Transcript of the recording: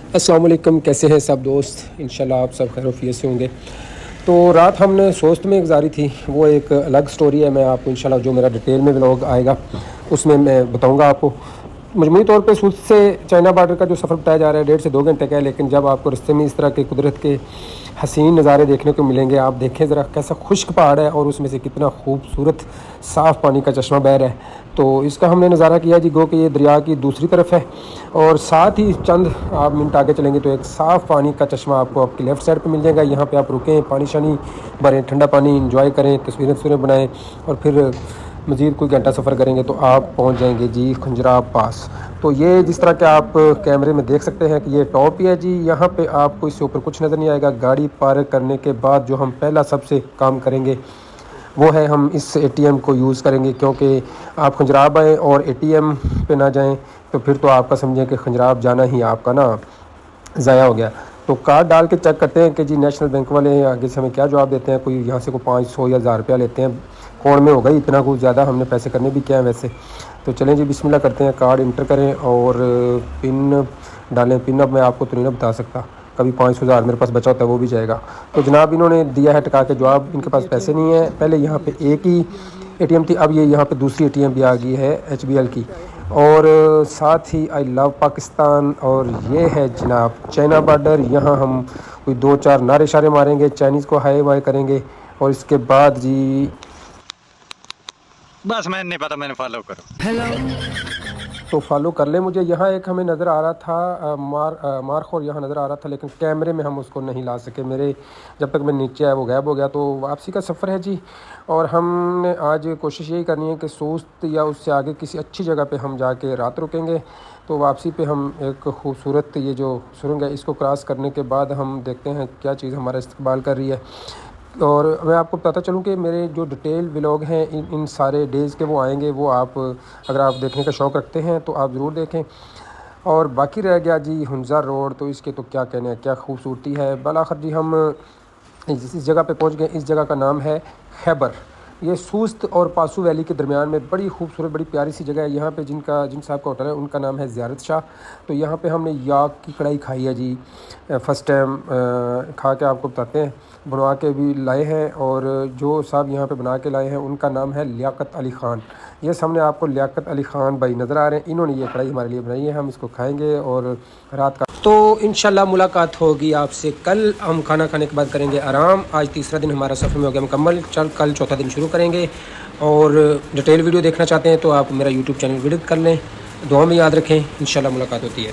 अस्सलाम वालेकुम, कैसे हैं सब दोस्त। इंशाल्लाह आप सब खैर से होंगे। तो रात हमने सोस्त में गुजारी थी, वो एक अलग स्टोरी है। मैं आपको इंशाल्लाह जो मेरा डिटेल में व्लॉग आएगा उसमें मैं बताऊंगा आपको। मजमूई तौर पे सूरत से चाइना बॉर्डर का जो सफ़र बताया जा रहा है 1.5 से 2 घंटे का है, लेकिन जब आपको रास्ते में इस तरह के कुदरत के हसीन नज़ारे देखने को मिलेंगे, आप देखें ज़रा कैसा खुश्क पहाड़ है और उसमें से कितना खूबसूरत साफ़ पानी का चश्मा बह रहा है। तो इसका हमने नज़ारा किया जी, गो कि ये दरिया की दूसरी तरफ है और साथ ही चंद आप मिनट आगे चलेंगे तो एक साफ़ पानी का चश्मा आपको आपकी लेफ़्ट साइड पे मिल जाएगा। यहाँ पे आप रुकें, पानी शानी भरें, ठंडा पानी इंजॉय करें, तस्वीरें बनाएं और फिर मज़ीद कोई घंटा सफ़र करेंगे तो आप पहुँच जाएंगे जी खंजराब पास। तो ये जिस तरह के आप कैमरे में देख सकते हैं कि ये टॉप ही है जी। यहाँ पे आपको इससे ऊपर कुछ नज़र नहीं आएगा। गाड़ी पार्क करने के बाद जो हम पहला सबसे काम करेंगे वो है हम इस एटीएम को यूज़ करेंगे, क्योंकि आप खंजराब आएँ और एटीएम पे ना जाएं तो फिर तो आपका समझें कि खंजराब जाना ही आपका ना ज़ाया हो गया। तो कार्ड डाल के चेक करते हैं कि जी नेशनल बैंक वाले आगे से हमें क्या जवाब देते हैं। कोई यहाँ से कोई 500 या 1000 रुपया लेते हैं, कौन में होगा इतना कुछ ज़्यादा, हमने पैसे करने भी क्या है वैसे। तो चलें जी बिस्मिल्लाह करते हैं, कार्ड इंटर करें और पिन डालें। पिन अब मैं आपको तो नहीं बता सकता, कभी 500 मेरे पास बचा होता है वो भी जाएगा। तो जनाब इन्होंने दिया है टका के जवाब, इनके पास पैसे नहीं है। पहले यहाँ पे एक ही एटीएम थी, अब ये यहाँ पे दूसरी एटीएम भी आ गई है एचबीएल की, और साथ ही आई लव पाकिस्तान। और ये है जनाब चाइना बॉर्डर। यहाँ हम कोई 2-4 नारे शारे मारेंगे, चाइनीज़ को हाय वाय करेंगे और इसके बाद जी बस मैं नहीं पता, मैंने फॉलो करो। तो फॉलो कर ले मुझे। यहाँ एक हमें नज़र आ रहा था मारखोर यहाँ नज़र आ रहा था, लेकिन कैमरे में हम उसको नहीं ला सके। मेरे जब तक मैं नीचे आया वो गायब हो गया। तो वापसी का सफ़र है जी, और हमने आज कोशिश यही करनी है कि सोस्त या उससे आगे किसी अच्छी जगह पे हम जाके रात रुकेंगे। तो वापसी पे हम एक खूबसूरत ये जो सुरंग है इसको क्रॉस करने के बाद हम देखते हैं क्या चीज़ हमारा इस्तकबाल कर रही है। और मैं आपको बताता चलूँ कि मेरे जो डिटेल व्लॉग हैं इन सारे डेज़ के वो आएंगे। वो आप अगर आप देखने का शौक़ रखते हैं तो आप ज़रूर देखें। और बाकी रह गया जी हुंज़ा रोड, तो इसके तो क्या कहने हैं, क्या खूबसूरती है। बालाखिर जी हम इस जगह पे पहुंच गए। इस जगह का नाम है खैबर। ये सूस्त और पासू वैली के दरमियान में बड़ी खूबसूरत बड़ी प्यारी सी जगह है। यहाँ पे जिन साहब का होटल है उनका नाम है ज़ियारत शाह। तो यहाँ पे हमने याक की कढ़ाई खाई है जी, फ़र्स्ट टाइम खा के आपको बताते हैं। बनवा के भी लाए हैं, और जो साहब यहाँ पे बना के लाए हैं उनका नाम है लियाकत अली ख़ान। ये सामने आपको लियाकत अली ख़ान भाई नज़र आ रहे हैं, इन्होंने ये कढ़ाई हमारे लिए बनाई है। हम इसको खाएँगे और रात का तो इंशाल्लाह मुलाकात होगी आपसे कल। हम खाना खाने के बाद करेंगे आराम। आज तीसरा दिन हमारा सफ़र में हो गया मुकम्मल। कल चौथा दिन शुरू करेंगे। और डिटेल वीडियो देखना चाहते हैं तो आप मेरा यूट्यूब चैनल विजिट कर लें। दुआ में याद रखें, इंशाल्लाह मुलाकात होती है।